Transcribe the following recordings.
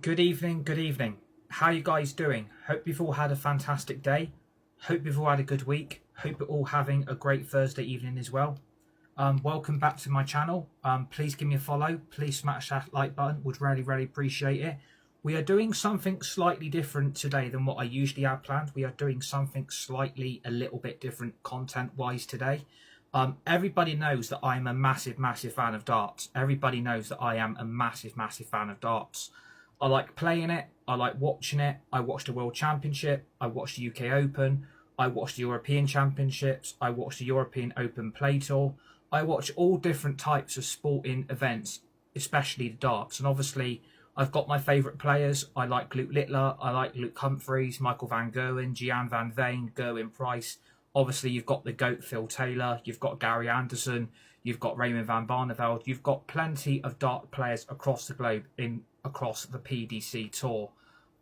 Good evening, good evening. How you guys doing? Hope you've all had a fantastic day. Hope you've all had a good week. Hope you're all having a great Thursday evening as well. Welcome back to my channel. Please give me a follow. Please smash that like button. Would really appreciate it. We are doing something slightly different today than what I usually have planned. We are doing something slightly a little bit different content-wise today. Everybody knows that I'm a massive fan of darts. Everybody knows that I am a massive fan of darts. I like playing it. I like watching it. I watched the World Championship. I watched the UK Open. I watched the European Championships. I watched the European Open Play Tour. I watch all different types of sporting events, especially the darts. And obviously, I've got my favourite players. I like Luke Littler. I like Luke Humphries, Michael van Gerwen, Gian van Veen, Gerwyn Price. Obviously, you've got the GOAT Phil Taylor. You've got Gary Anderson. You've got Raymond van Barneveld. You've got plenty of dart players across the globe across the PDC Tour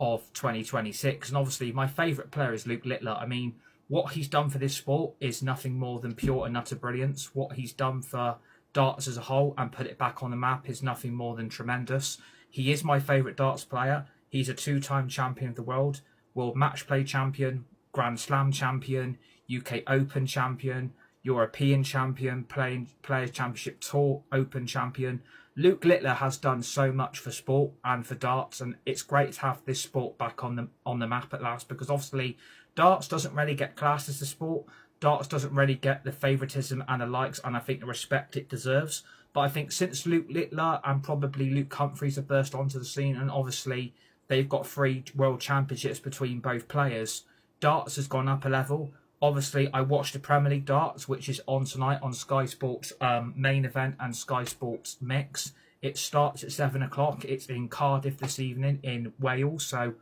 of 2026. And obviously, my favourite player is Luke Littler. I mean, what he's done for this sport is nothing more than pure and utter brilliance. What he's done for darts as a whole and put it back on the map is nothing more than tremendous. He is my favourite darts player. He's a two-time champion of the world, world match play champion, Grand Slam champion, UK Open champion, European champion, Players Championship Tour Open champion. Luke Littler has done so much for sport and for darts, and it's great to have this sport back on the map at last, because obviously darts doesn't really get classed as a sport. Darts doesn't really get the favouritism and the likes and I think the respect it deserves. But I think since Luke Littler and probably Luke Humphries have burst onto the scene, and obviously they've got 3 world championships between both players, darts has gone up a level. Obviously, I watched the Premier League darts, which is on tonight on Sky Sports main event and Sky Sports mix. It starts at 7 o'clock. It's in Cardiff this evening in Wales. So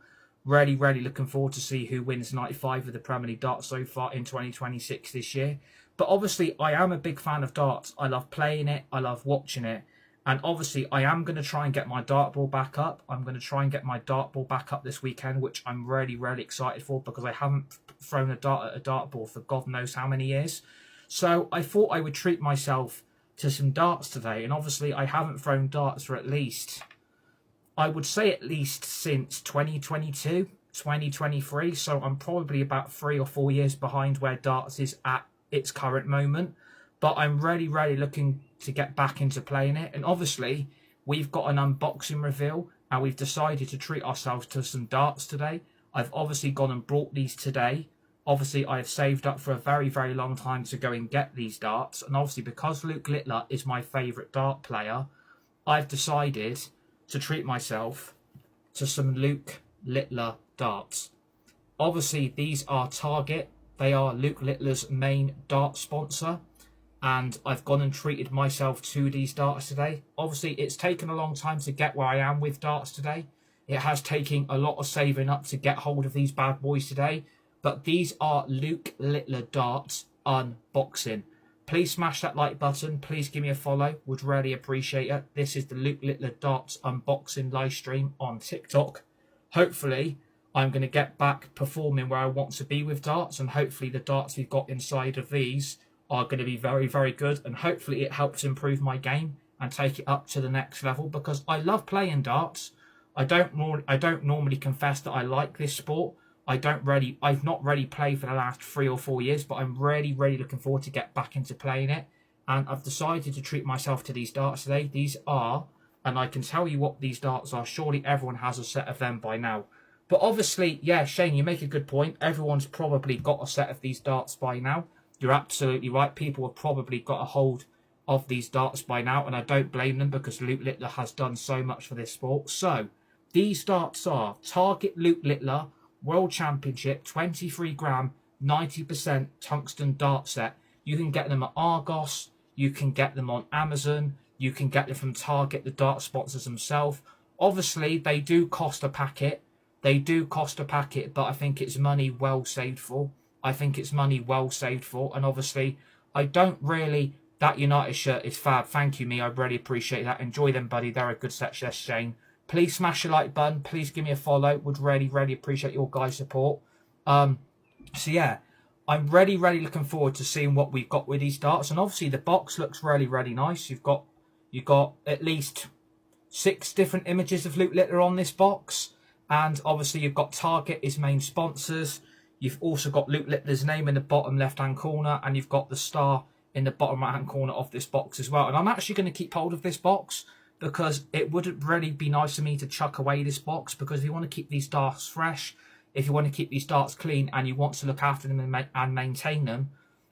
really looking forward to see who wins 95 of the Premier League darts so far in 2026 this year. But obviously, I am a big fan of darts. I love playing it. I love watching it. And obviously, I am going to try and get my dartball back up. I'm going to try and get my dartball back up this weekend, which I'm really excited for, because I haven't thrown a dart at a dartball for God knows how many years. So I thought I would treat myself to some darts today. And obviously, I haven't thrown darts for I would say at least since 2022, 2023. So I'm probably about 3 or 4 years behind where darts is at its current moment. But I'm really looking to get back into playing it. And obviously, we've got an unboxing reveal, and we've decided to treat ourselves to some darts today. I've obviously gone and brought these today. Obviously, I've saved up for a very long time to go and get these darts. And obviously, because Luke Littler is my favourite dart player, I've decided to treat myself to some Luke Littler darts. Obviously, these are Target. They are Luke Littler's main dart sponsor. And I've gone and treated myself to these darts today. Obviously, it's taken a long time to get where I am with darts today. It has taken a lot of saving up to get hold of these bad boys today. But these are Luke Littler darts unboxing. Please smash that like button. Please give me a follow. Would really appreciate it. This is the Luke Littler darts unboxing live stream on TikTok. Hopefully, I'm going to get back performing where I want to be with darts. And hopefully the darts we've got inside of these are going to be very good, and hopefully it helps improve my game and take it up to the next level, because I love playing darts. I don't normally confess that I like this sport. I've not really played for the last 3 or 4 years, but I'm really looking forward to get back into playing it. And I've decided to treat myself to these darts today. These are, and I can tell you what these darts are. Surely everyone has a set of them by now. But obviously, yeah, Shane, you make a good point. Everyone's probably got a set of these darts by now. You're absolutely right. People have probably got a hold of these darts by now, and I don't blame them, because Luke Littler has done so much for this sport. So, these darts are Target Luke Littler World Championship 23 gram 90% tungsten dart set. You can get them at Argos. You can get them on Amazon. You can get them from Target, the dart sponsors themselves. Obviously, they do cost a packet. But I think it's money well saved for. And obviously, I don't really... That United shirt is fab. Thank you, me. I really appreciate that. Enjoy them, buddy. They're a good set, yes, Shane. Please smash a like button. Please give me a follow. Would really appreciate your guys' support. So, yeah. I'm really looking forward to seeing what we've got with these darts. And obviously, the box looks really nice. You've got at least 6 different images of Luke Littler on this box. And obviously you've got Target, his main sponsors. You've also got Luke Littler's name in the bottom left-hand corner, and you've got the star in the bottom right-hand corner of this box as well. And I'm actually going to keep hold of this box because it wouldn't really be nice for me to chuck away this box, because if you want to keep these darts fresh, if you want to keep these darts clean, and you want to look after them and maintain them,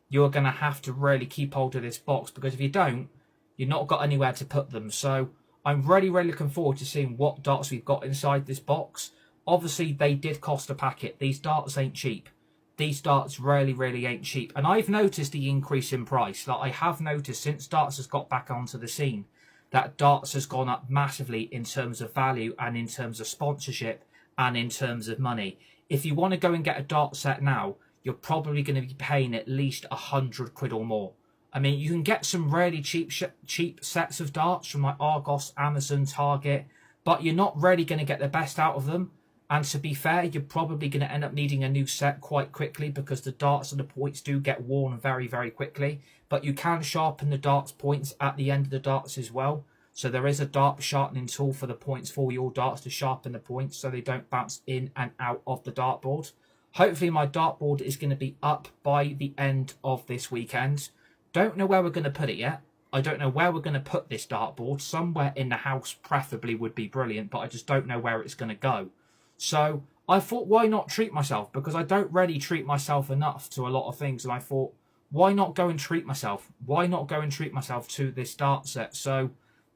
you're going to have to really keep hold of this box, because if you don't, you've not got anywhere to put them. So I'm really looking forward to seeing what darts we've got inside this box. Obviously, they did cost a packet. These darts ain't cheap. These darts really ain't cheap. And I've noticed the increase in price. Like, I have noticed since darts has got back onto the scene, that darts has gone up massively in terms of value and in terms of sponsorship and in terms of money. If you want to go and get a dart set now, you're probably going to be paying at least 100 quid or more. I mean, you can get some really cheap sets of darts from like Argos, Amazon, Target, but you're not really going to get the best out of them. And to be fair, you're probably going to end up needing a new set quite quickly, because the darts and the points do get worn very quickly. But you can sharpen the darts points at the end of the darts as well. So there is a dart sharpening tool for the points for your darts to sharpen the points so they don't bounce in and out of the dartboard. Hopefully my dartboard is going to be up by the end of this weekend. Don't know where we're going to put it yet. I don't know where we're going to put this dartboard. Somewhere in the house preferably would be brilliant, but I just don't know where it's going to go. So I thought, why not treat myself? Because I don't really treat myself enough to a lot of things. And I thought, why not go and treat myself? Why not go and treat myself to this dart set? So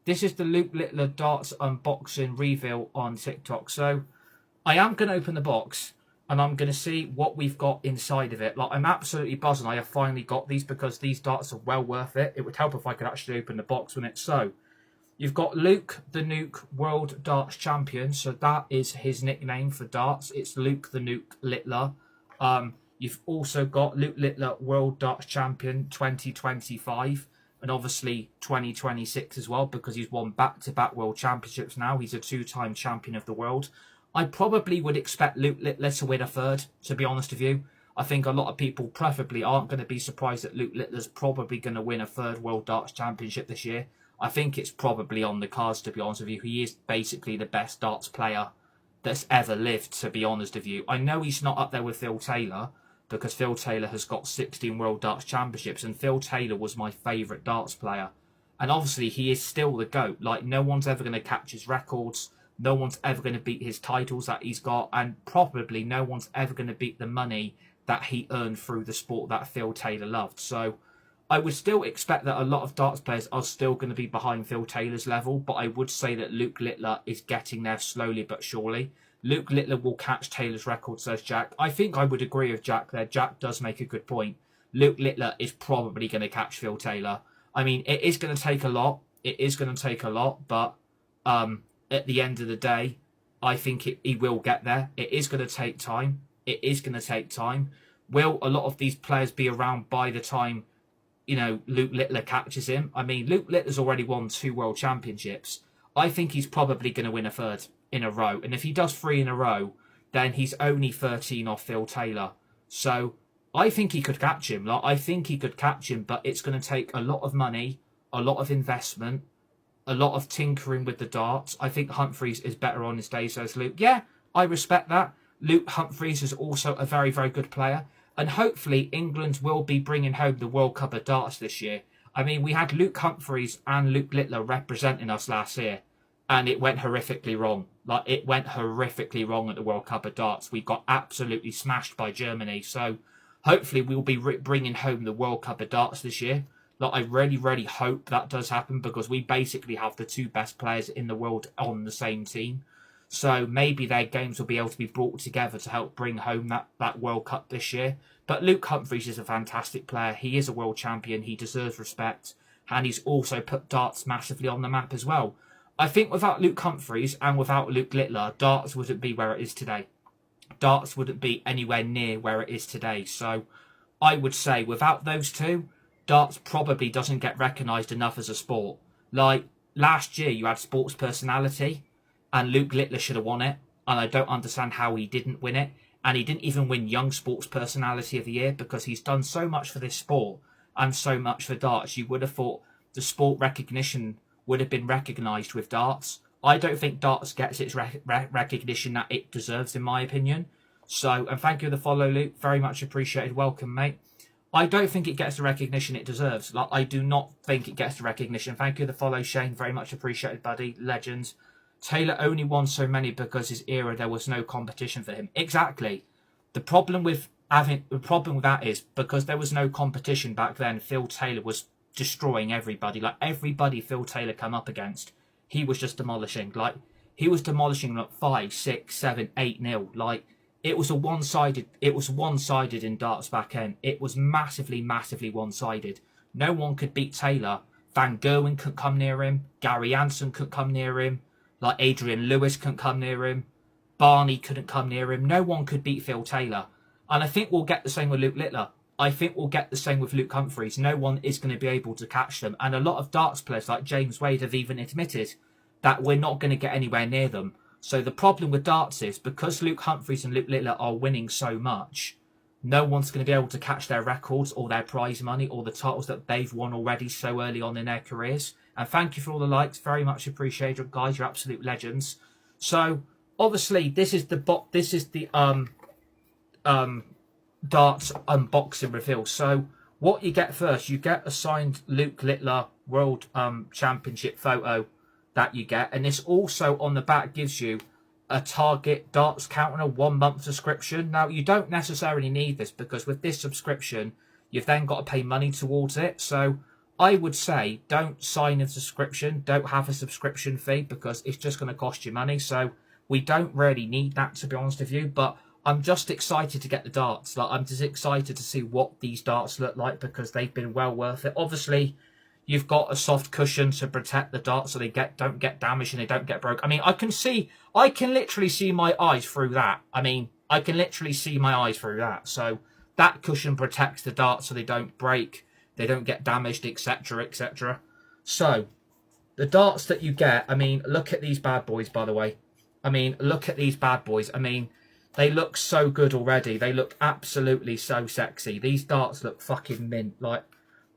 this is the Luke Littler darts unboxing reveal on TikTok. So I am going to open the box and I'm going to see what we've got inside of it. Like, I'm absolutely buzzing I have finally got these, because these darts are well worth it. It would help if I could actually open the box, wouldn't it? So you've got Luke the Nuke World Darts Champion. So that is his nickname for darts. It's Luke the Nuke Littler. You've also got Luke Littler World Darts Champion 2025. And obviously 2026 as well, because he's won back-to-back World Championships now. He's a 2-time champion of the world. I probably would expect Luke Littler to win a third, to be honest with you. I think a lot of people preferably aren't going to be surprised that Luke Littler's probably going to win a third World Darts Championship this year. I think it's probably on the cards, to be honest with you. He is basically the best darts player that's ever lived, to be honest with you. I know he's not up there with Phil Taylor, because Phil Taylor has got 16 World Darts Championships, and Phil Taylor was my favourite darts player. And obviously, he is still the GOAT. Like, no one's ever going to catch his records. No one's ever going to beat his titles that he's got. And probably no one's ever going to beat the money that he earned through the sport that Phil Taylor loved. So I would still expect that a lot of darts players are still going to be behind Phil Taylor's level. But I would say that Luke Littler is getting there slowly but surely. Luke Littler will catch Taylor's record, says Jack. I think I would agree with Jack there. Jack does make a good point. Luke Littler is probably going to catch Phil Taylor. I mean, it is going to take a lot. It is going to take a lot. But at the end of the day, I think he will get there. It is going to take time. It is going to take time. Will a lot of these players be around by the time, Luke Littler catches him? I mean, Luke Littler's already won 2 World Championships. I think he's probably going to win a third in a row. And if he does 3 in a row, then he's only 13 off Phil Taylor. So I think he could catch him. Like, I think he could catch him, but it's going to take a lot of money, a lot of investment, a lot of tinkering with the darts. I think Humphries is better on his day, says Luke. Yeah, I respect that. Luke Humphries is also a very good player. And hopefully England will be bringing home the World Cup of darts this year. I mean, we had Luke Humphries and Luke Littler representing us last year, and it went horrifically wrong. Like, it went horrifically wrong at the World Cup of darts. We got absolutely smashed by Germany. So hopefully we'll be bringing home the World Cup of darts this year. Like, I really hope that does happen, because we basically have the 2 best players in the world on the same team. So maybe their games will be able to be brought together to help bring home that World Cup this year. But Luke Humphries is a fantastic player. He is a world champion. He deserves respect. And he's also put darts massively on the map as well. I think without Luke Humphries and without Luke Littler, darts wouldn't be where it is today. Darts wouldn't be anywhere near where it is today. So I would say without those 2, darts probably doesn't get recognised enough as a sport. Like, last year you had Sports Personality, and Luke Littler should have won it. And I don't understand how he didn't win it. And he didn't even win Young Sports Personality of the Year, because he's done so much for this sport and so much for darts. You would have thought the sport recognition would have been recognised with darts. I don't think darts gets its recognition that it deserves, in my opinion. So, and thank you for the follow, Luke. Very much appreciated. Welcome, mate. I don't think it gets the recognition it deserves. Like, I do not think it gets the recognition. Thank you for the follow, Shane. Very much appreciated, buddy. Legends. Taylor only won so many because his era there was no competition for him. Exactly. The problem with that is because there was no competition back then. Phil Taylor was destroying everybody. Like everybody Phil Taylor come up against, he was just demolishing. Like he was demolishing like 5, 6, 7, 8-0. Like it was one-sided in darts back then. It was massively, massively one-sided. No one could beat Taylor. Van Gerwen couldn't come near him. Gary Anson couldn't come near him. Like Adrian Lewis couldn't come near him. Barney couldn't come near him. No one could beat Phil Taylor. And I think we'll get the same with Luke Littler. I think we'll get the same with Luke Humphries. No one is going to be able to catch them. And a lot of darts players like James Wade have even admitted that we're not going to get anywhere near them. So the problem with darts is because Luke Humphries and Luke Littler are winning so much, no one's going to be able to catch their records or their prize money or the titles that they've won already so early on in their careers. And thank you for all the likes. Very much appreciated, guys. You're absolute legends. So obviously this is the darts unboxing reveal. So what you get first, you get a signed Luke Littler World Championship photo that you get, and this also on the back gives you a Target darts counter 1 month subscription. Now you don't necessarily need this because with this subscription you've then got to pay money towards it. So I would say don't sign a subscription, don't have a subscription fee because it's just going to cost you money. So we don't really need that, to be honest with you, but I'm just excited to get the darts. Like I'm just excited to see what these darts look like because they've been well worth it. Obviously, you've got a soft cushion to protect the darts so they don't get damaged and they don't get broke. I mean, I can literally see my eyes through that. I mean, I can literally see my eyes through that. So that cushion protects the darts so they don't break, they don't get damaged, etc., etc. So the darts that you get, I mean, look at these bad boys, by the way. I mean, look at these bad boys. I mean, they look so good already. They look absolutely so sexy. These darts look fucking mint. Like,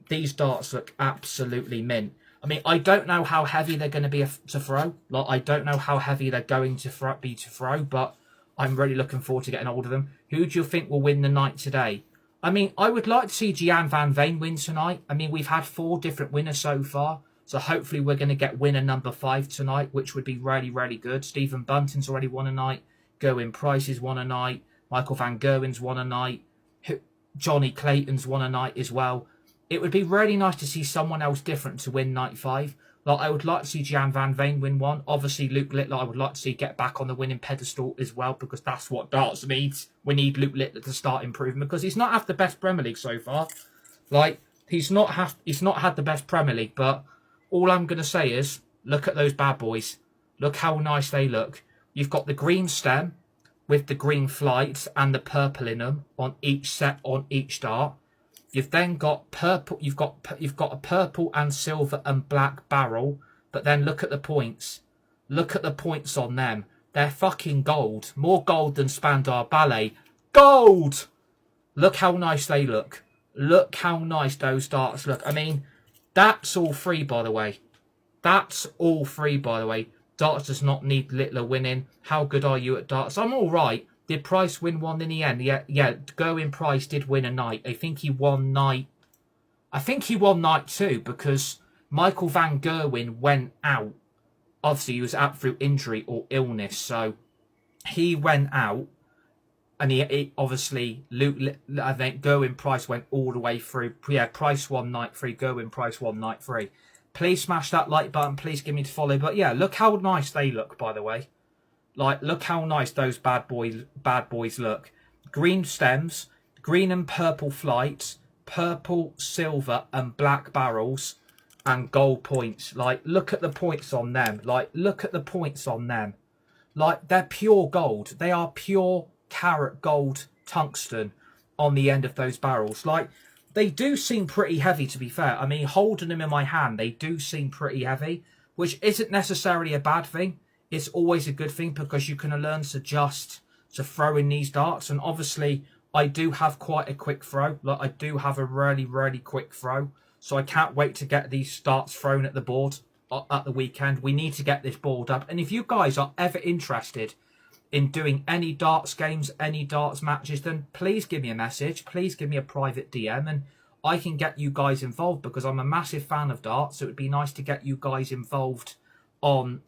these darts look absolutely mint. I mean, I don't know how heavy they're going to be to throw. Like, I don't know how heavy they're going to be to throw, but I'm really looking forward to getting hold of them. Who do you think will win the night today? I mean, I would like to see Gian Van Veen win tonight. I mean, we've had 4 different winners so far. So hopefully we're going to get winner number 5 tonight, which would be really, really good. Stephen Bunting's already won a night. Gerwyn Price has won a night. Michael Van Gerwen's won a night. Johnny Clayton's won a night as well. It would be really nice to see someone else different to win night 5. Like, I would like to see Gian Van Veen win one. Obviously, Luke Littler, I would like to see get back on the winning pedestal as well, because that's what darts needs. We need Luke Littler to start improving, because he's not had the best Premier League so far. Like, he's not had the best Premier League, but all I'm going to say is, look at those bad boys. Look how nice they look. You've got the green stem with the green flights and the purple in them on each set, on each dart. You've then got purple. You've got a purple and silver and black barrel. But then look at the points. Look at the points on them. They're fucking gold. More gold than Spandau Ballet. Gold! Look how nice they look. Look how nice those darts look. I mean, that's all free, by the way. That's all free, by the way. Darts does not need Littler winning. How good are you at darts? I'm all right. Did Price win one in the end? Yeah, Gerwyn Price did win a night. I think he won night 2 because Michael Van Gerwen went out. Obviously, he was out through injury or illness, so he went out. And he obviously, I think Gerwyn Price went all the way through. Yeah, Price won night 3. Gerwyn Price won night 3. Please smash that like button. Please give me to follow. But yeah, look how nice they look, by the way. Like, look how nice those bad boys look. Green stems, green and purple flights, purple, silver and black barrels, and gold points. Like, look at the points on them. Like, look at the points on them. Like, they're pure gold. They are pure carat gold tungsten on the end of those barrels. Like, they do seem pretty heavy, to be fair. I mean, holding them in my hand, they do seem pretty heavy, which isn't necessarily a bad thing. It's always a good thing because you can learn to adjust to throwing these darts. And obviously, I do have quite a quick throw. Like, I do have a really, really quick throw. So I can't wait to get these darts thrown at the board. at the weekend. We need to get this board up. And if you guys are ever interested in doing any darts games, any darts matches, then please give me a message. Please give me a private DM and I can get you guys involved, because I'm a massive fan of darts. So it would be nice to get you guys involved on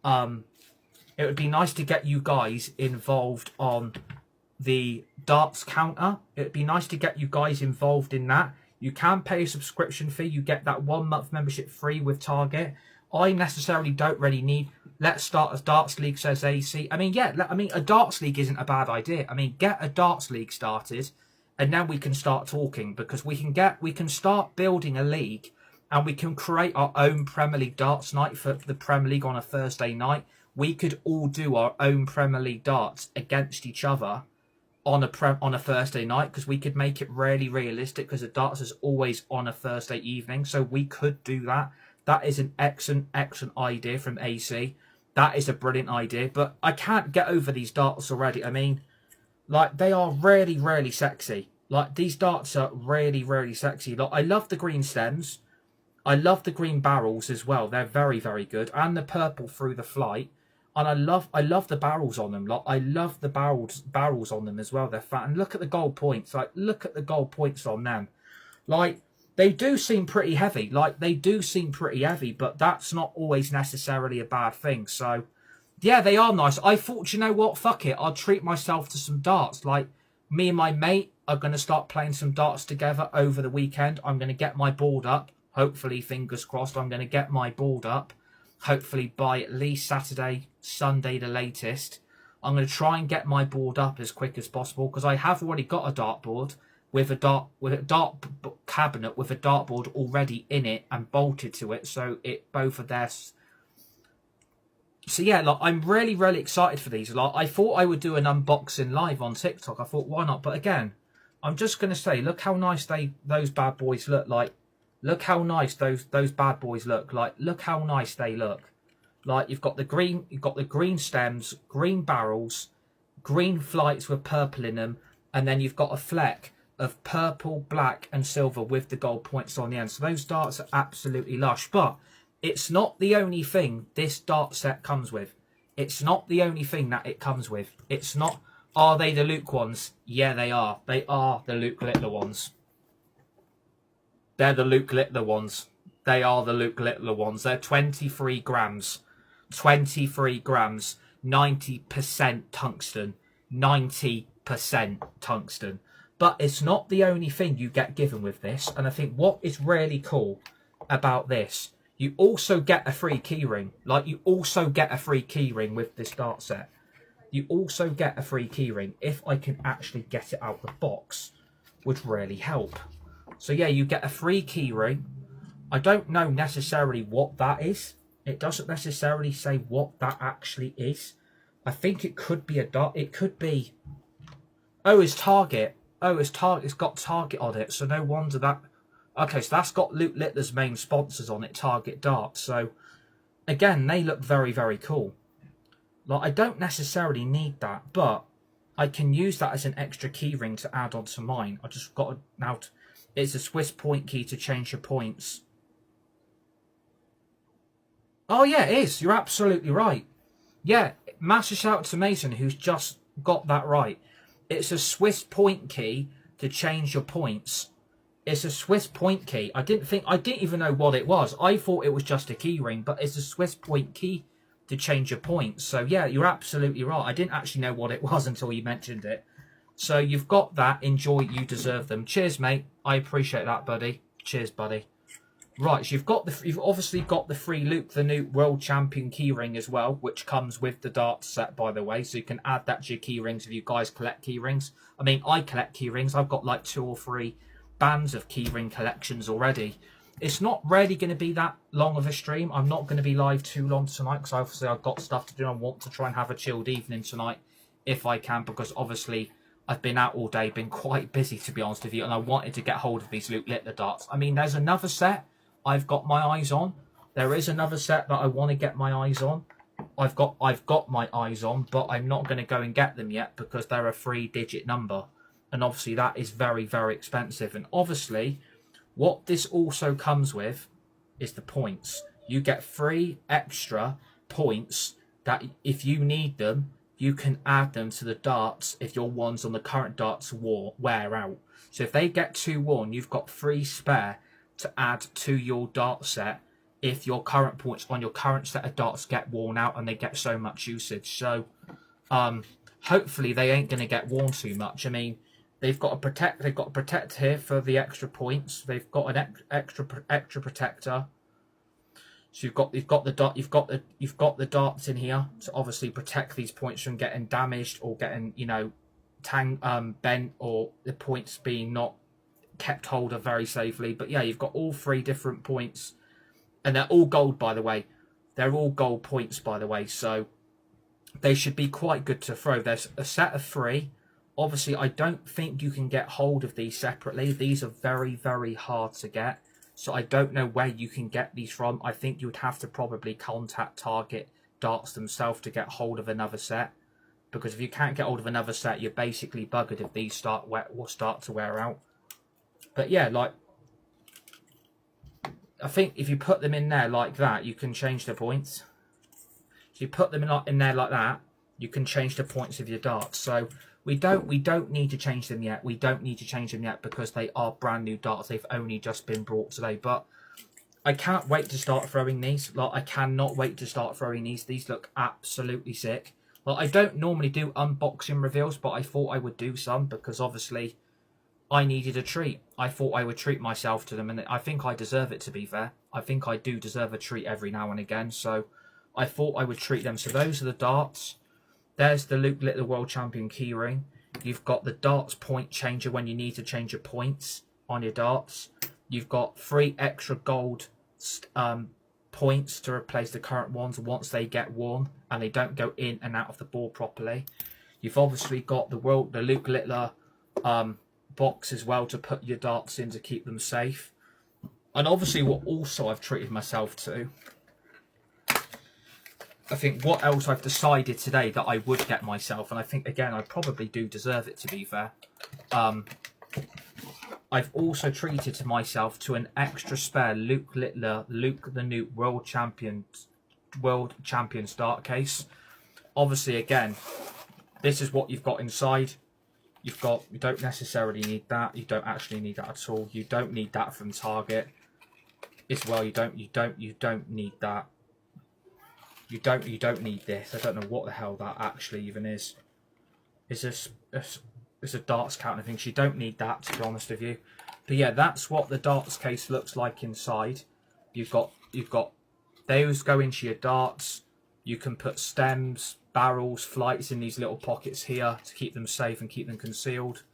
the darts counter. It'd be nice to get you guys involved in that. You can pay a subscription fee. You get that 1 month membership free with Target. I necessarily don't really need, let's start a darts league, says AC. I mean, yeah, a darts league isn't a bad idea. I mean, get a darts league started and then we can start talking, because we can start building a league and we can create our own Premier League darts night for the Premier League on a Thursday night. We could all do our own Premier League darts against each other on a Thursday night, because we could make it really realistic, because the darts is always on a Thursday evening. So we could do that. That is an excellent idea from AC. That is a brilliant idea. But I can't get over these darts already. I mean, like, they are really, really sexy. Like, these darts are really, really sexy. Like, I love the green stems. I love the green barrels as well. They're very, very good. And the purple through the flight. And I love the barrels on them. Like, I love the barrels on them as well. They're fat. And look at the gold points. Like, look at the gold points on them. Like, they do seem pretty heavy. Like, they do seem pretty heavy, but that's not always necessarily a bad thing. So, yeah, they are nice. I thought, you know what? Fuck it. I'll treat myself to some darts. Like, me and my mate are going to start playing some darts together over the weekend. I'm going to get my board up. Hopefully, fingers crossed, I'm going to get my board up. Hopefully by at least Saturday, Sunday, the latest. I'm going to try and get my board up as quick as possible, because I have already got a dartboard with a dart cabinet with a dartboard already in it and bolted to it. So both of their. So yeah, like, I'm really, really excited for these. Like, I thought I would do an unboxing live on TikTok. I thought, why not? But again, I'm just going to say, look how nice those bad boys look. Like, look how nice those bad boys look. Like, look how nice they look. Like, you've got the green stems, green barrels, green flights with purple in them, and then you've got a fleck of purple, black, and silver with the gold points on the end. So those darts are absolutely lush. But it's not the only thing this dart set comes with. It's not the only thing that it comes with. It's not. Are they the Luke ones? Yeah, they are. They are the Luke Littler ones. They're the Luke Littler ones. They are the Luke Littler ones. They're 23 grams. 23 grams. 90% tungsten. 90% tungsten. But it's not the only thing you get given with this. And I think what is really cool about this, you also get a free keyring. Like, you also get a free keyring with this dart set. You also get a free keyring. If I can actually get it out of the box, would really help. So yeah, you get a free keyring. I don't know necessarily what that is. It doesn't necessarily say what that actually is. I think it could be a dart. It could be. Oh, it's Target. Oh, it's Target. It's got Target on it. So no wonder that. Okay, so that's got Luke Littler's main sponsors on it, Target Darts. So again, they look very, very cool. Like, I don't necessarily need that, but I can use that as an extra keyring to add onto mine. I just got to now. It's a Swiss point key to change your points. Oh yeah, it is. You're absolutely right. Yeah, massive shout out to Mason, who's just got that right. It's a Swiss point key to change your points. It's a Swiss point key. I didn't even know what it was. I thought it was just a key ring, but it's a Swiss point key to change your points. So yeah, you're absolutely right. I didn't actually know what it was until you mentioned it. So you've got that. Enjoy. You deserve them. Cheers, mate. I appreciate that, buddy. Cheers, buddy. Right, so you've obviously got the free Luke the Newt World Champion keyring as well, which comes with the darts set, by the way. So you can add that to your keyrings if you guys collect keyrings. I mean, I collect keyrings. I've got like 2 or 3 bands of keyring collections already. It's not really going to be that long of a stream. I'm not going to be live too long tonight because obviously I've got stuff to do. I want to try and have a chilled evening tonight if I can, because obviously I've been out all day, been quite busy to be honest with you, and I wanted to get hold of these Luke Littler darts. I mean, there's another set I've got my eyes on. There is another set that I want to get my eyes on. I've got my eyes on, but I'm not going to go and get them yet because they're a 3-digit number. And obviously that is very, very expensive. And obviously what this also comes with is the points. you get 3 extra points that if you need them, you can add them to the darts if your ones on the current darts wear out. So if they get 2 worn, you've got 3 spare to add to your dart set if your current points on your current set of darts get worn out and they get so much usage. So hopefully they ain't going to get worn too much. I mean, they've got a protect here for the extra points. They've got an extra protector. So you've got the darts in here to obviously protect these points from getting damaged or getting, you know, bent, or the points being not kept hold of very safely. But yeah, you've got all 3 different points, and they're all gold, by the way. They're all gold points, by the way. So they should be quite good to throw. There's a set of 3. Obviously, I don't think you can get hold of these separately. These are very, very hard to get. So I don't know where you can get these from. I think you would have to probably contact Target Darts themselves to get hold of another set. Because if you can't get hold of another set, you're basically buggered if these start to wear out. But yeah, like, I think if you put them in there like that, you can change the points. So you put them in there like that, you can change the points of your darts. So we don't need to change them yet. We don't need to change them yet because they are brand new darts. They've only just been brought today. But I can't wait to start throwing these. Like, I cannot wait to start throwing these. These look absolutely sick. Well, I don't normally do unboxing reveals, but I thought I would do some because obviously I needed a treat. I thought I would treat myself to them, and I think I deserve it, to be fair. I think I do deserve a treat every now and again, so I thought I would treat them. So those are the darts. There's the Luke Littler World Champion keyring. You've got the darts point changer when you need to change your points on your darts. You've got 3 extra gold points to replace the current ones once they get worn and they don't go in and out of the ball properly. You've obviously got the Luke Littler box as well to put your darts in to keep them safe. And obviously what also I've treated myself to, I think what else I've decided today that I would get myself, and I think again I probably do deserve it, to be fair. I've also treated myself to an extra spare Luke Littler, Luke the Newt World Champion start case. Obviously, again, this is what you've got inside. You don't necessarily need that. You don't actually need that at all. You don't need that from Target as well. You don't need that. You don't need this. I don't know what the hell that actually even is. Is this it's a darts counter thing. So you don't need that, to be honest with you. But yeah, that's what the darts case looks like inside. You've got those go into your darts. You can put stems, barrels, flights in these little pockets here to keep them safe and keep them concealed.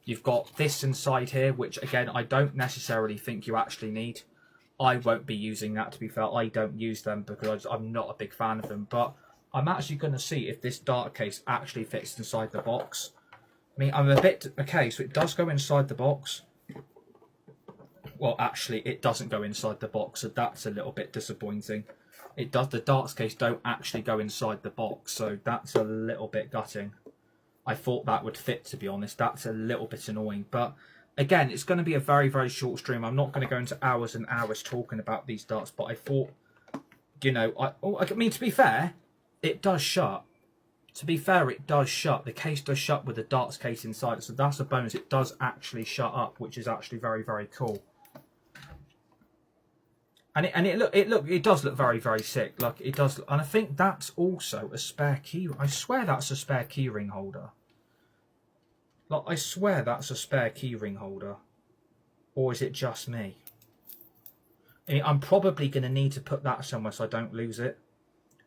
You've got this inside here, which again I don't necessarily think you actually need. I won't be using that, to be fair. I don't use them because I'm not a big fan of them. But I'm actually going to see if this dart case actually fits inside the box. I mean, I'm a bit... Okay, so it does go inside the box. Well, actually, it doesn't go inside the box, so that's a little bit disappointing. It does. The darts case don't actually go inside the box, so that's a little bit gutting. I thought that would fit, to be honest. That's a little bit annoying. But again, it's going to be a very, very short stream. I'm not going to go into hours and hours talking about these darts, but I thought, you know, I mean, to be fair, it does shut. To be fair, it does shut. The case does shut with the darts case inside, so that's a bonus. It does actually shut up, which is actually very, very cool. And it does look very, very sick. Like it does, and I think that's also a spare key. I swear that's a spare keyring holder. Like I swear that's a spare keyring holder, or is it just me? I'm probably going to need to put that somewhere so I don't lose it.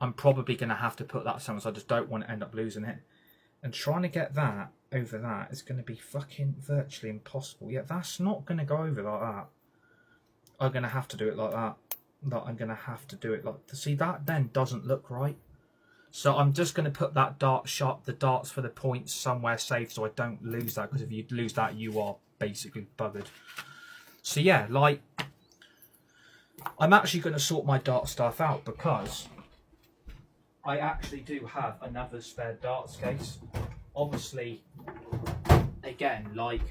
I'm probably going to have to put that somewhere so I just don't want to end up losing it. And trying to get that over that is going to be fucking virtually impossible. Yeah, that's not going to go over like that. I'm going to have to do it like that. I'm going to have to do it like... See, that then doesn't look right. So I'm just going to put that the darts for the points somewhere safe so I don't lose that. Because if you lose that, you are basically buggered. So yeah, like... I'm actually going to sort my dart stuff out because I actually do have another spare darts case. Obviously, again, like...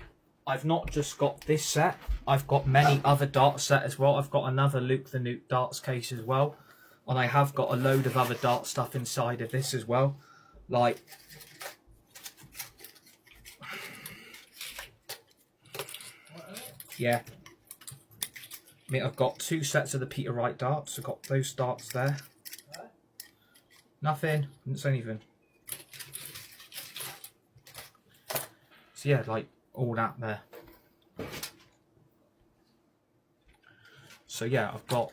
I've not just got this set, I've got many other darts set as well. I've got another Luke the Nuke darts case as well. And I have got a load of other dart stuff inside of this as well. Like, yeah. I mean, I've got 2 sets of the Peter Wright darts. I've got those darts there. Nothing. Didn't say anything. So yeah, like all that there. So yeah, I've got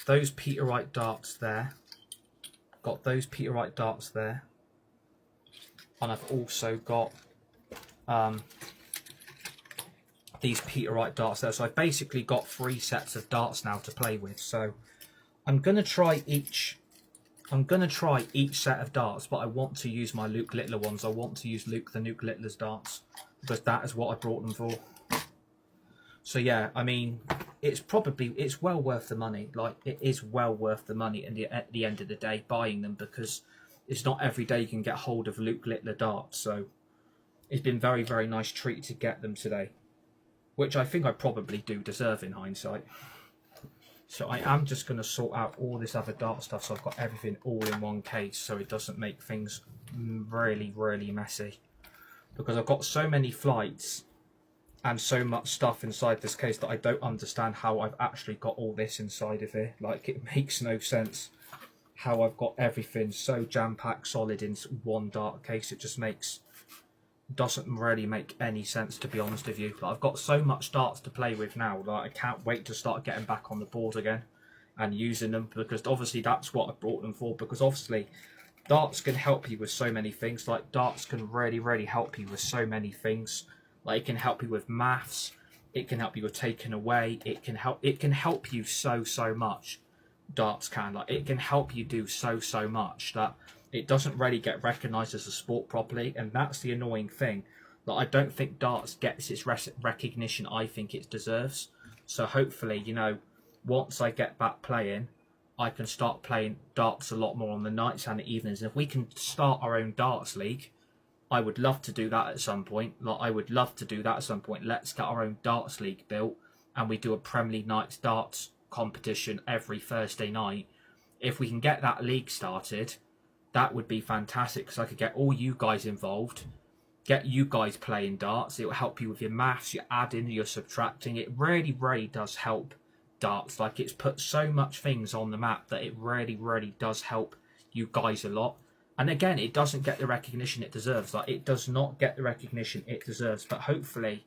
those Peter Wright darts there. Got those Peter Wright darts there. And I've also got these Peter Wright darts there. So I've basically got 3 sets of darts now to play with. So I'm gonna try each set of darts, but I want to use my Luke Littler ones. I want to use Luke the Nuke Littler's darts because that is what I brought them for. So yeah, I mean, it's well worth the money. Like, it is well worth the money at the end of the day buying them, because it's not every day you can get hold of Luke Littler darts. So it's been very, very nice treat to get them today, which I think I probably do deserve in hindsight. So I am just going to sort out all this other dart stuff so I've got everything all in one case so it doesn't make things really, really messy. Because I've got so many flights and so much stuff inside this case that I don't understand how I've actually got all this inside of here. Like, it makes no sense how I've got everything so jam-packed solid in one dart case. It just doesn't really make any sense, to be honest with you. Like, I've got so much darts to play with now, like, I can't wait to start getting back on the board again and using them, because obviously that's what I brought them for. Because obviously darts can help you with so many things. Like, darts can really, really help you with so many things. Like, it can help you with maths, it can help you with taking away, it can help you so much. Darts can, like, it can help you do so much that it doesn't really get recognised as a sport properly, and that's the annoying thing. Like, I don't think darts gets its recognition I think it deserves. So hopefully, you know, once I get back playing, I can start playing darts a lot more on the nights and the evenings. And if we can start our own darts league, I would love to do that at some point. Like, I would love to do that at some point. Let's get our own darts league built, and we do a Premier League nights darts competition every Thursday night. If we can get that league started, that would be fantastic, because I could get all you guys involved, get you guys playing darts. It will help you with your maths, your adding, your subtracting. It really, really does help darts. Like, it's put so much things on the map that it really, really does help you guys a lot. And again, it doesn't get the recognition it deserves. Like, it does not get the recognition it deserves. But hopefully,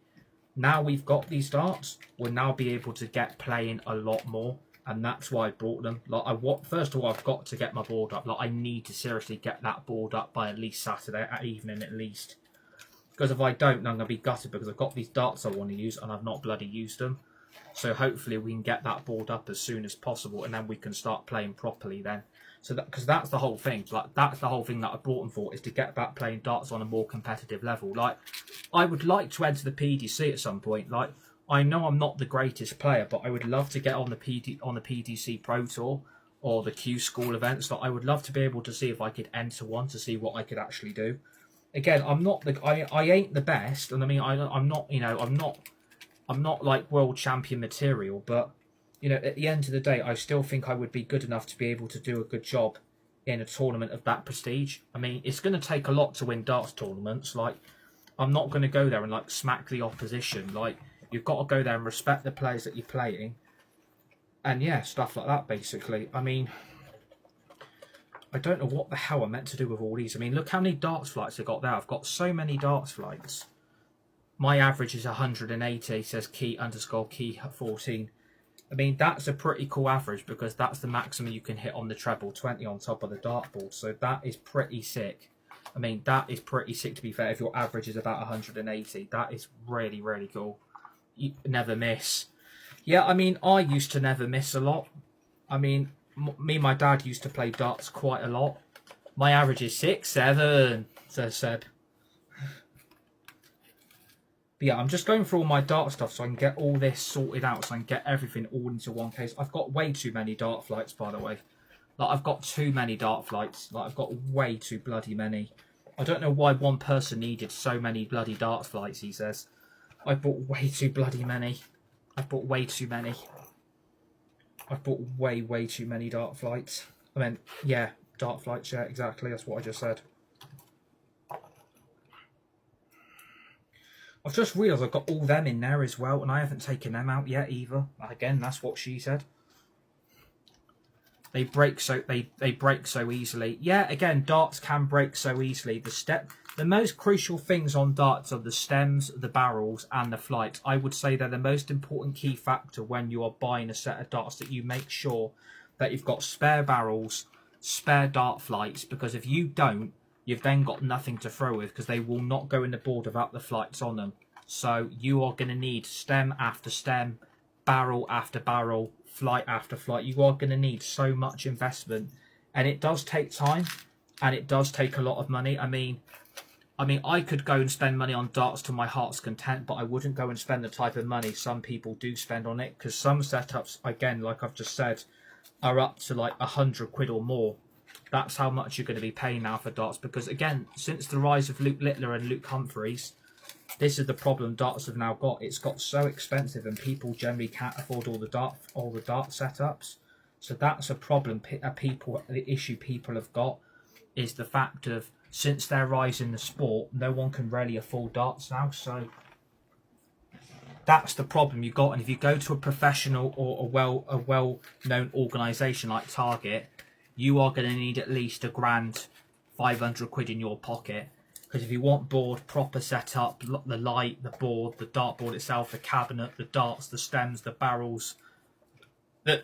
now we've got these darts, we'll now be able to get playing a lot more. And that's why I brought them. Like, first of all, I've got to get my board up. Like, I need to seriously get that board up by at least Saturday evening at least. Because if I don't, I'm going to be gutted, because I've got these darts I want to use and I've not bloody used them. So hopefully we can get that board up as soon as possible, and then we can start playing properly then. So because that's the whole thing. Like, that's the whole thing that I brought them for, is to get back playing darts on a more competitive level. Like, I would like to enter the PDC at some point. Like, I know I'm not the greatest player, but I would love to get on the PDC Pro Tour or the Q School events. Like, I would love to be able to see if I could enter one, to see what I could actually do. Again, I ain't the best, and I mean, I'm not, you know, I'm not like world champion material, but you know, at the end of the day, I still think I would be good enough to be able to do a good job in a tournament of that prestige. I mean, it's going to take a lot to win darts tournaments. Like, I'm not going to go there and like smack the opposition. Like, you've got to go there and respect the players that you're playing. And yeah, stuff like that, basically. I mean, I don't know what the hell I'm meant to do with all these. I mean, look how many darts flights I've got there. I've got so many darts flights. My average is 180, says key_key14. I mean, that's a pretty cool average, because that's the maximum you can hit on the treble 20 on top of the dartboard. So that is pretty sick. I mean, that is pretty sick, to be fair, if your average is about 180. That is really, really cool. You never miss. Yeah, I mean, I used to never miss a lot. I mean, me and my dad used to play darts quite a lot. My average is 6-7, says Seb. But yeah, I'm just going through all my dart stuff so I can get all this sorted out, so I can get everything all into one case. I've got way too many dart flights, by the way. Like, I've got too many dart flights. Like, I've got way too bloody many. I don't know why one person needed so many bloody darts flights, he says. I bought way too bloody many. I bought way too many. I bought way too many dart flights. I mean, yeah, dart flights, yeah, exactly. That's what I just said. I've just realised I've got all them in there as well, and I haven't taken them out yet either. Again, that's what she said. They break so they break so easily. Yeah, again, darts can break so easily. The most crucial things on darts are the stems, the barrels, and the flights. I would say they're the most important key factor when you are buying a set of darts, that you make sure that you've got spare barrels, spare dart flights, because if you don't, you've then got nothing to throw with, because they will not go in the board without the flights on them. So you are going to need stem after stem, barrel after barrel, flight after flight. You are going to need so much investment, and it does take time, and it does take a lot of money. I mean, I could go and spend money on darts to my heart's content, but I wouldn't go and spend the type of money some people do spend on it, because some setups, again, like I've just said, are up to like 100 quid or more. That's how much you're going to be paying now for darts, because again, since the rise of Luke Littler and Luke Humphreys, this is the problem darts have now got. It's got so expensive, and people generally can't afford all the dart setups. So that's a problem. The issue people have got is the fact of, since their rise in the sport, no one can really afford darts now. So that's the problem you got. And if you go to a professional or a well-known organisation like Target, you are going to need at least £1,000, 500 quid in your pocket. Because if you want board, proper setup, the light, the board, the dartboard itself, the cabinet, the darts, the stems, the barrels, the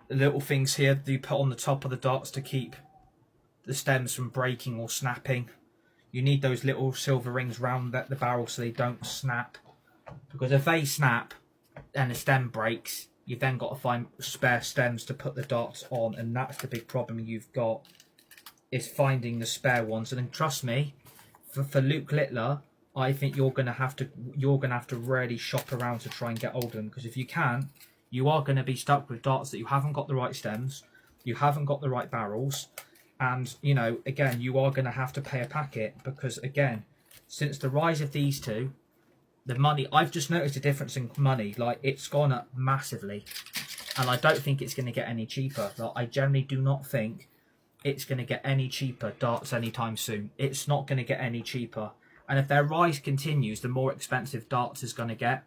little things here that you put on the top of the darts to keep the stems from breaking or snapping. You need those little silver rings round the barrel so they don't snap. Because if they snap and the stem breaks, you've then got to find spare stems to put the darts on, and that's the big problem you've got, is finding the spare ones. And then trust me, for Luke Littler, I think you're gonna have to really shop around to try and get hold of them, because if you can't, you are going to be stuck with darts that you haven't got the right stems, you haven't got the right barrels, and you know, again, you are going to have to pay a packet, because again, since the rise of these two, the money, I've just noticed a difference in money. Like, it's gone up massively, and I don't think it's going to get any cheaper. Like, I generally do not think it's going to get any cheaper, darts, anytime soon. It's not going to get any cheaper. And if their rise continues, the more expensive darts is going to get.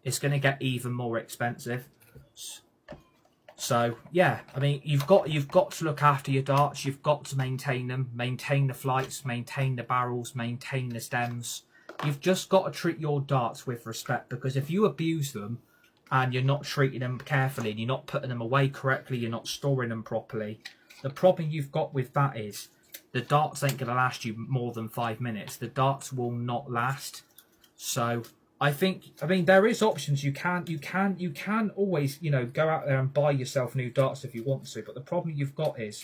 It's going to get even more expensive. So yeah, I mean, you've got to look after your darts. You've got to maintain them, maintain the flights, maintain the barrels, maintain the stems. You've just got to treat your darts with respect, because if you abuse them and you're not treating them carefully and you're not putting them away correctly, you're not storing them properly, the problem you've got with that is the darts ain't going to last you more than 5 minutes. The darts will not last. So I mean, there is options. You can always, you know, go out there and buy yourself new darts if you want to. But the problem you've got is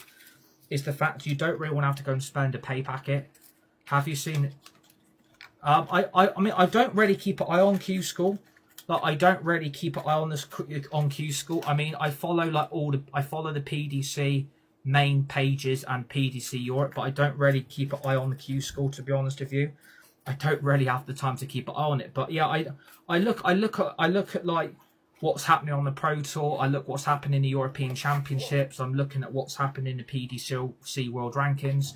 the fact you don't really want to have to go and spend a pay packet. Have you seen it? I mean, I don't really keep an eye on Q School. Like, I don't really keep an eye on Q School. I mean, I follow the PDC main pages and PDC Europe, but I don't really keep an eye on the Q School, to be honest with you. I don't really have the time to keep an eye on it. But yeah, I look at like what's happening on the Pro Tour. I look what's happening in the European Championships. I'm looking at what's happening in the PDC World Rankings.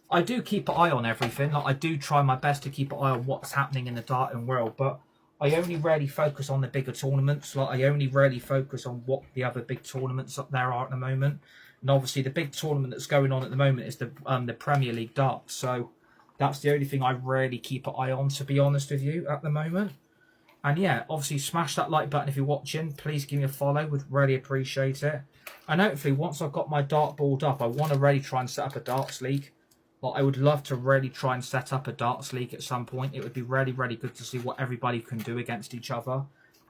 I do keep an eye on everything. Like, I do try my best to keep an eye on what's happening in the darting world, but I only really focus on the bigger tournaments. Like, I only really focus on what the other big tournaments up there are at the moment. And obviously, the big tournament that's going on at the moment is the Premier League darts. So that's the only thing I really keep an eye on, to be honest with you, at the moment. And yeah, obviously, smash that like button if you're watching. Please give me a follow. Would really appreciate it. And hopefully, once I've got my dartboard up, I want to really try and set up a darts league. But I would love to really try and set up a darts league at some point. It would be really, really good to see what everybody can do against each other.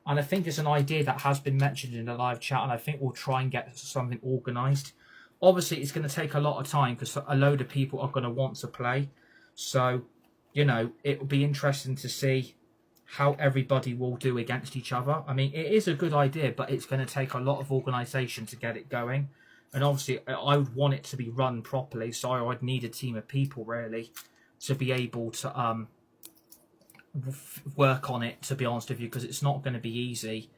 And I think it's an idea that has been mentioned in the live chat, and I think we'll try and get something organised. Obviously, it's going to take a lot of time because a load of people are going to want to play. So, you know, it will be interesting to see how everybody will do against each other. I mean, it is a good idea, but it's going to take a lot of organisation to get it going. And obviously, I would want it to be run properly, so I'd need a team of people really to be able to work on it. To be honest with you, because it's not going to be easy.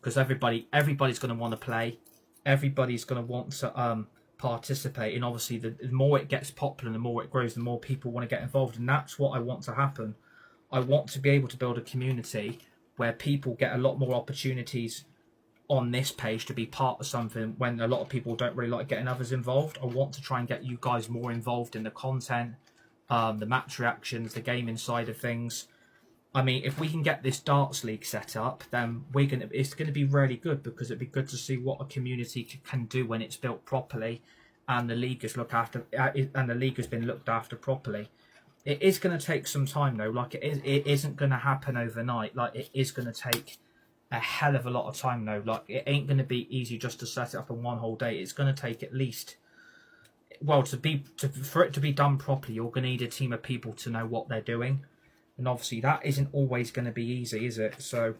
Because everybody's going to want to play, everybody's going to want to participate, and obviously the more it gets popular, the more it grows, the more people want to get involved, and that's what I want to happen. I want to be able to build a community where people get a lot more opportunities on this page to be part of something when a lot of people don't really like getting others involved. I want to try and get you guys more involved in the content, the match reactions, the gaming side of things. I mean, if we can get this darts league set up, then it's gonna be really good, because it'd be good to see what a community can do when it's built properly, and the league has been looked after properly. It is going to take some time though. Like it isn't going to happen overnight. Like it is going to take a hell of a lot of time though. Like it ain't going to be easy just to set it up in one whole day. It's going to take at least, well, for it to be done properly, you're going to need a team of people to know what they're doing. And obviously that isn't always going to be easy, is it? So,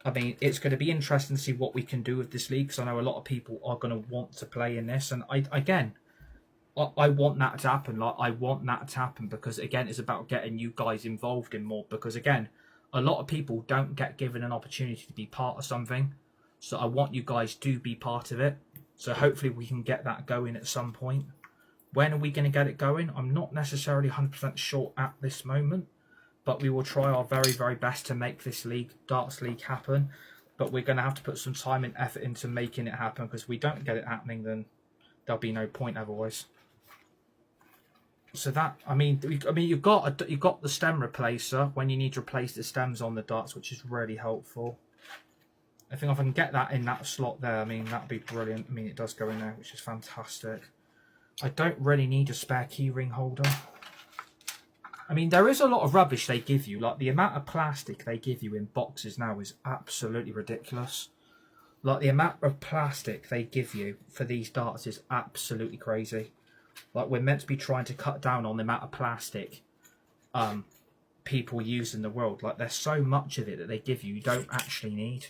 I mean, it's going to be interesting to see what we can do with this league, because I know a lot of people are going to want to play in this. And I want that to happen. Like, I want that to happen because, again, it's about getting you guys involved in more. Because, again, a lot of people don't get given an opportunity to be part of something. So I want you guys to be part of it. So hopefully we can get that going at some point. When are we going to get it going? I'm not necessarily 100% sure at this moment. But we will try our very, very best to make this league, Darts League, happen. But we're going to have to put some time and effort into making it happen, because if we don't get it happening, then there'll be no point otherwise. So that, you've got the stem replacer when you need to replace the stems on the darts, which is really helpful. I think if I can get that in that slot there, I mean, that'd be brilliant. I mean, it does go in there, which is fantastic. I don't really need a spare keyring holder. I mean, there is a lot of rubbish they give you. Like, the amount of plastic they give you in boxes now is absolutely ridiculous. Like, the amount of plastic they give you for these darts is absolutely crazy. Like, we're meant to be trying to cut down on the amount of plastic people use in the world. Like, there's so much of it that they give you don't actually need.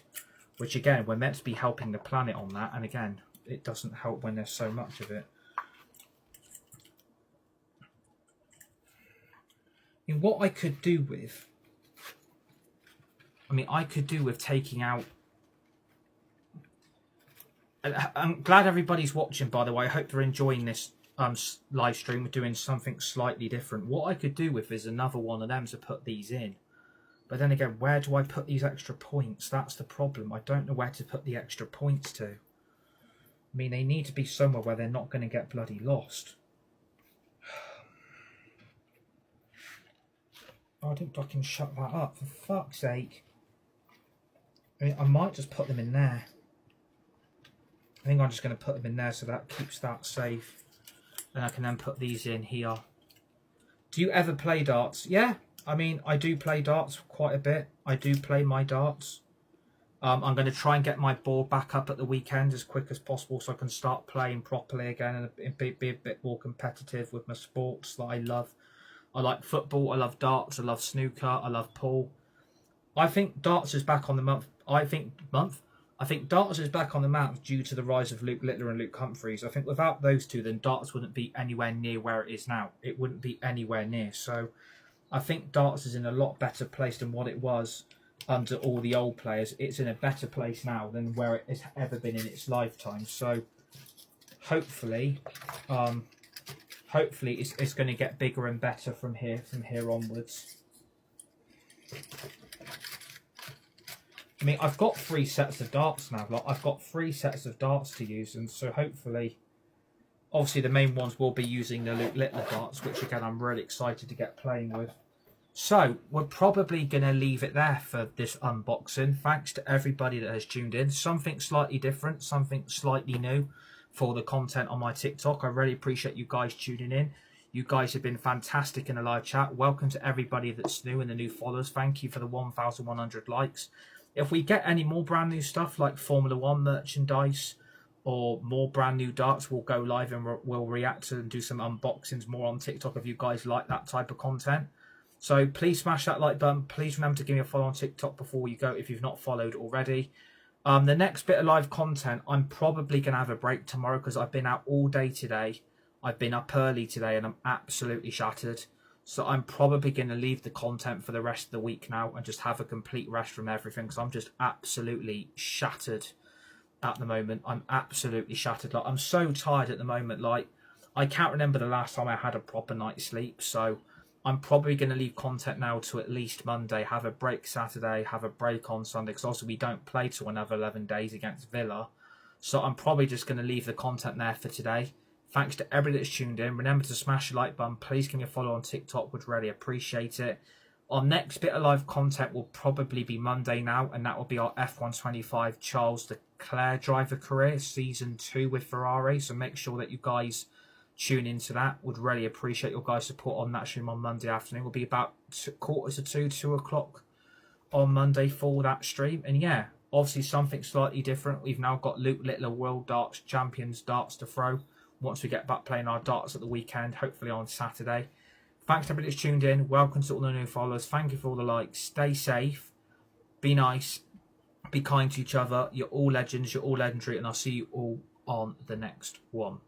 Which, again, we're meant to be helping the planet on that. And, again, it doesn't help when there's so much of it. And what I could do with, taking out. I'm glad everybody's watching, by the way. I hope they're enjoying this live stream. We're doing something slightly different. What I could do with is another one of them to put these in. But then again, where do I put these extra points? That's the problem. I don't know where to put the extra points to. I mean, they need to be somewhere where they're not going to get bloody lost. Oh, I didn't fucking shut that up, for fuck's sake. I mean, I might just put them in there. I think I'm just going to put them in there so that keeps that safe. And I can then put these in here. Do you ever play darts? Yeah, I mean, I do play darts quite a bit. I do play my darts. I'm going to try and get my board back up at the weekend as quick as possible so I can start playing properly again and be a bit more competitive with my sports that I love. I like football, I love darts, I love snooker, I love pool. I think darts is back on the month. I think darts is back on the map due to the rise of Luke Littler and Luke Humphries. I think without those two, then darts wouldn't be anywhere near where it is now. It wouldn't be anywhere near. So I think darts is in a lot better place than what it was under all the old players. It's in a better place now than where it has ever been in its lifetime. So hopefully it's going to get bigger and better from here onwards. I mean, I've got 3 sets of darts now. Like, I've got 3 sets of darts to use, and so hopefully, obviously the main ones will be using the Luke Littler darts, which again I'm really excited to get playing with. So we're probably going to leave it there for this unboxing. Thanks to everybody that has tuned in. Something slightly different, something slightly new for the content on my TikTok. I really appreciate you guys tuning in. You guys have been fantastic in the live chat. Welcome to everybody that's new and the new followers. Thank you for the 1,100 likes. If we get any more brand new stuff like Formula 1 merchandise or more brand new darts, we'll go live and we'll react to and do some unboxings more on TikTok if you guys like that type of content. So please smash that like button. Please remember to give me a follow on TikTok before you go if you've not followed already. The next bit of live content, I'm probably going to have a break tomorrow because I've been out all day today. I've been up early today and I'm absolutely shattered. So I'm probably going to leave the content for the rest of the week now and just have a complete rest from everything because I'm just absolutely shattered at the moment. I'm absolutely shattered. Like, I'm so tired at the moment. Like, I can't remember the last time I had a proper night's sleep. So I'm probably going to leave content now to at least Monday, have a break Saturday, have a break on Sunday, because also we don't play till another 11 days against Villa. So I'm probably just going to leave the content there for today. Thanks to everybody that's tuned in. Remember to smash the like button. Please give me a follow on TikTok. Would really appreciate it. Our next bit of live content will probably be Monday now, and that will be our F125 Charles Leclerc driver career, Season 2 with Ferrari. So make sure that you guys tune into that. Would really appreciate your guys' support on that stream on Monday afternoon. Will be about 1:45 to 2 o'clock on Monday for that stream. And yeah, obviously something slightly different. We've now got Luke Littler World Darts Champions darts to throw once we get back playing our darts at the weekend, hopefully on Saturday. Thanks to everybody that's tuned in. Welcome to all the new followers. Thank you for all the likes. Stay safe. Be nice. Be kind to each other. You're all legends. You're all legendary. And I'll see you all on the next one.